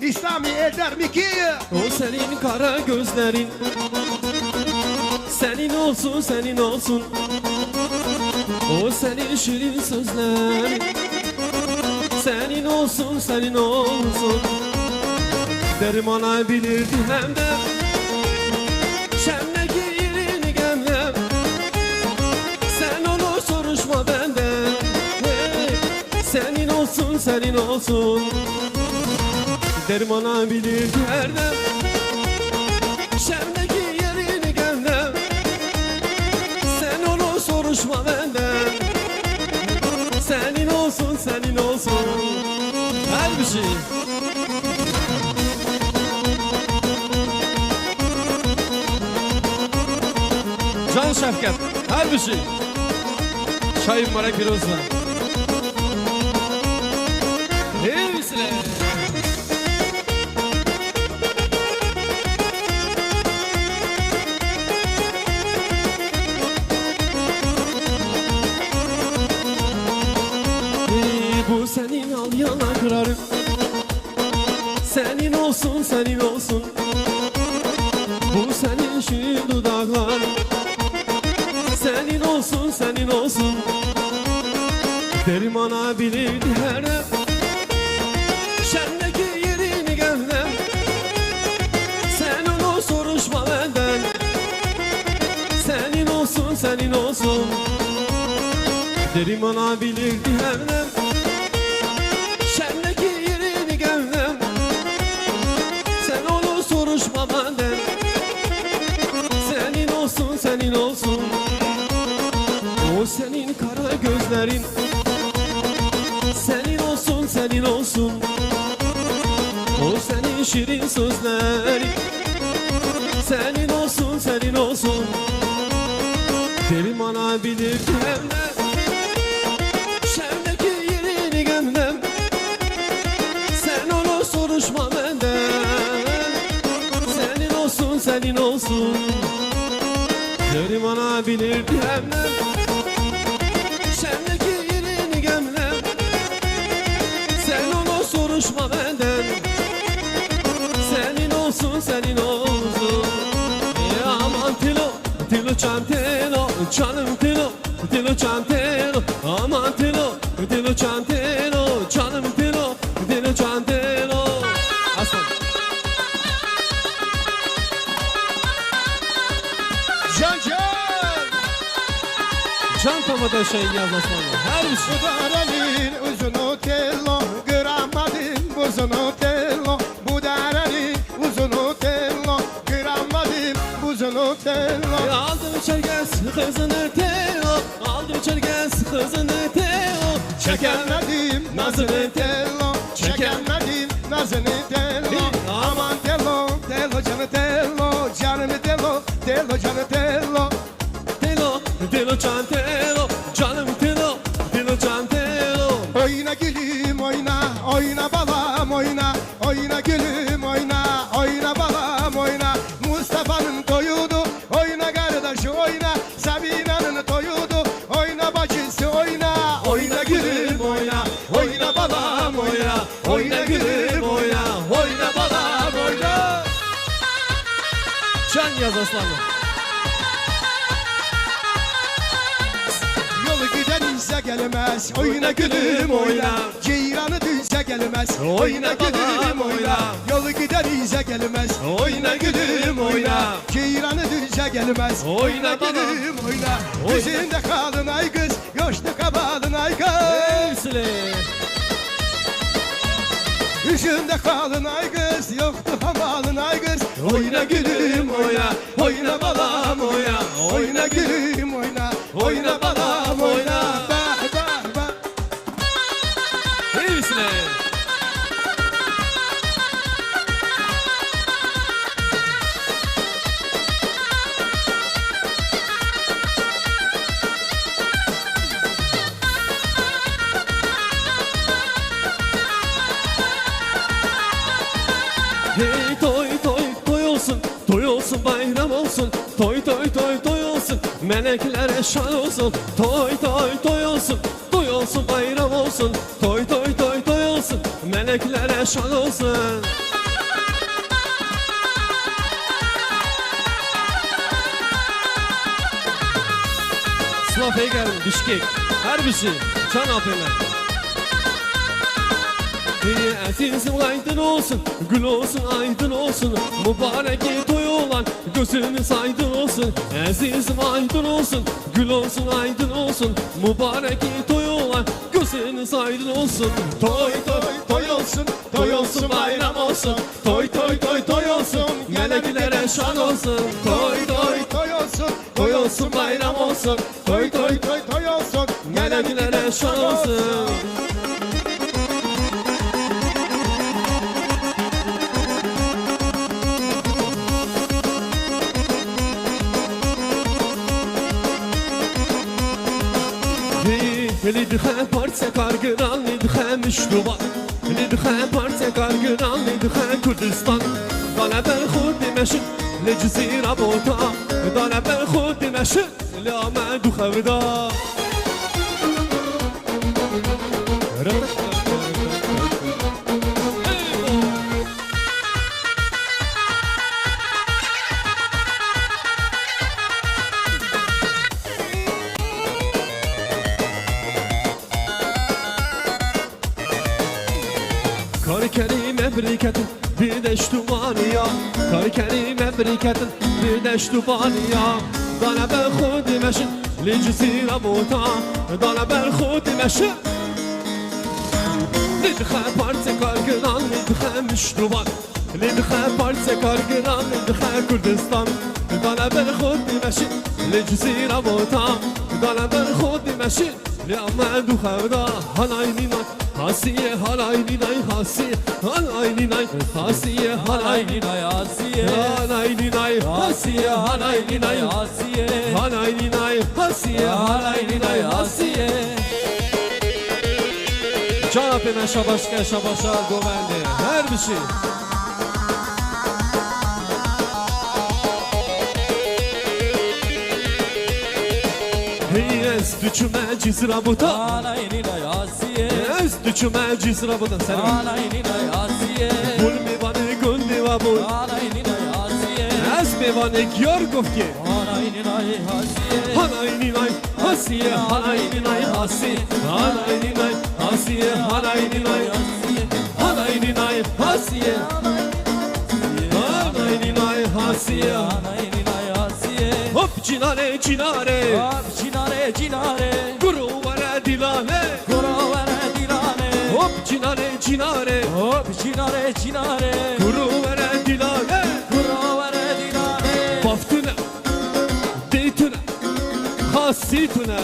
İslami eder mi ki? O senin kara gözlerin, senin olsun senin olsun. O senin şirin sözlerin, senin olsun senin olsun. Dermana bilirdi hem de şemdeki yerini gemle. Sen onu soruşma benden, hey, senin olsun senin olsun. Dermana bilirdi her dem şemdeki yerini gemle. Sen onu soruşma benden, senin olsun senin olsun. Her bir şey. Can Şefkat, her bir şey. Çay mübarek bir olsun. Hepsine. Bu senin al yanakların, senin olsun senin olsun. Bu senin şirin dudakların, senin olsun senin olsun. Dermana bilirdi her dem şemdeki yerini gemle. Sen onu soruşma benden, senin olsun senin olsun. Dermana bilirdi her dem şemdeki yerini gemle. Sen onu soruşma benden, senin olsun senin olsun. O senin kara gözlerin, senin olsun senin olsun. O senin şirin sözlerin, senin olsun senin olsun. Dermana bilirdi hem de şemdeki yerini gemlem. Sen onu soruşma benden, senin olsun senin olsun. Dermana bilirdi hem de şemdeki yerini gemlem. Sen onu soruşma benden, senin olsun senin olsun. Aman Tilo, Tilo can Tilo, canım Tilo, Tilo can Tilo. Aman Tilo, Tilo can Tilo, canım Tilo, Tilo can Tilo. Aslan. Can can. Can tamada şey yazmasın. Her iş. Bu derenin uzunu tello, kıramadın buzunu tello. Bu derenin uzunu tello, kıramadın buzunu tello. Aldım çerkez kızını Teo, aldım çerkez kızını Teo. Çekemedim nazını tello, çekemedim nazını tello. Aman tello, tello canı tello, canımı tello, tello canı tello. Telo, Telo can Telo, canım Telo, Telo can Telo. Oyna gülüm oyna, oyna balam oyna. Oyna gülüm oyna, oyna balam oyna. Mustafa'nın toyudu, oyna kardeşi oyna. Sabina'nın toyudu, oyna bacısı oyna. Oyna gülüm oyna, oyna balam oyna. Oyna gülüm oyna, oyna balam oyna. Can yaz aslanım. Yolu giden ise gelmez, oyna gülüm oyna. Ceyranı düzse gelmez, oyna gülüm oyna. Yolu giden ise gelmez, oyna gülüm oyna. Ceyranı düzse gelmez, oyna gülüm oyna. Yüzünde kalın ay kız, yoştu kabalın ay kız. Hepsine. Yüzünde kalın ay kız, yoktu hamalın ay kız. Oyna gülüm oyna, oyna balam oyna. Oyna gülüm oyna, oyna balam oyna. Bak bak bak. Hepsine. Hey toy toy toy olsun, toy olsun bayram olsun. Toy toy toy toy olsun, meleklere şan olsun. Toy toy toy olsun, toy olsun bayram olsun. Toy toy toy toy olsun, meleklere şan olsun. mesafeye geldim. Bişkek. Her bir şey. Can apeme. Azizim aydın olsun, gül olsun aydın olsun. Mübarek toy olan gözünüz aydın olsun. Azizim aydın olsun, gül olsun aydın olsun. Mübarek toy olan gözünüz aydın olsun. Toy toy toy olsun, toy olsun bayram olsun. Toy toy toy toy olsun, meleklere şan olsun. Toy toy Toy olsun, toy olsun bayram olsun. Toy toy toy olsun. meleklere şan olsun. لدخل پارچه کارگران لدخل مشروبات لدخل پارچه کارگران لدخل کردستان دانه بر خود دمشق لجزیره بوتا دانه بر خود دمشق لآمد و خوردا Kar kerime beriketin bir de ştubaniya Kar kerime beriketin bir de ştubaniya Dana ben khudi meşin li cizira bota Dana ben khudi meşin Lidkhe partse kargıran lidkhe müştubat Lidkhe partse kargıran lidkhe Kürdistan Dana ben khudi meşin li cizira bota Dana ben khudi meşin li amadu khawda Halayni nak Hasiye halayni nay hasiye halayni nay hasiye halayni nay hasiye halayni nay hasiye halayni nay hasiye halayni nay hasiye halayni nay hasiye Can apena şabaşka şabaşa govende her bir şey Hey es düşme cizra buta halayni nay hasiye Düşüme cizra budan sen Halayni nay asiye Bul mi bana gündi va bul Halayni nay asiye Ez mi bana gyor gofki Halayni nay asiye Halayni nay hasiye Halayni nay hasiye Halayni nay hasiye Halayni nay hasiye Halayni nay hasiye Halayni nay hasiye Halayni nay asiye Hop cinare cinare Hop cinare cinare Guru vare dilane Guru vere dilane Hop cinare cinare Hop cinare cinare Guru vere dilane Guru vere dilane Baftuna Deytuna Hasituna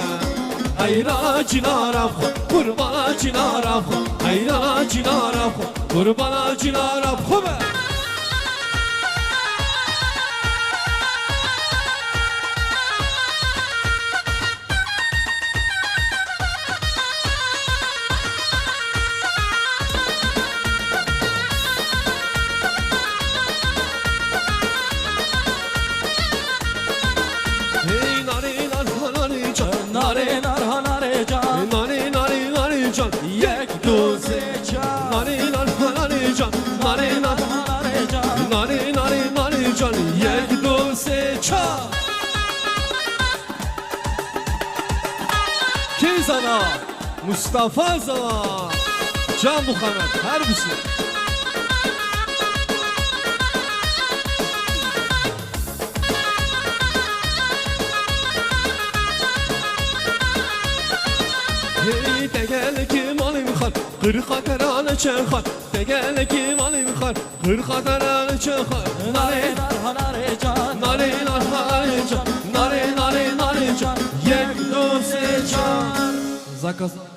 Ayra cinara Kurbana cinara Ayra cinara Kurbana cinara Hube Nare nar hanare can Nare nare nare can Yek doze can Nare nare nare can Nare nare hanare can nare nare nare can Yek dose ça Kim sana? Mustafa sana Can Muhammed her bir şey Hey tegel kim alim khar Kırka terane çekhar Tegel kim alim khar Kırka terane çekhar Nare nar hanare can Nare nar hanare can Nare nare nare can Yek dose can Zakaz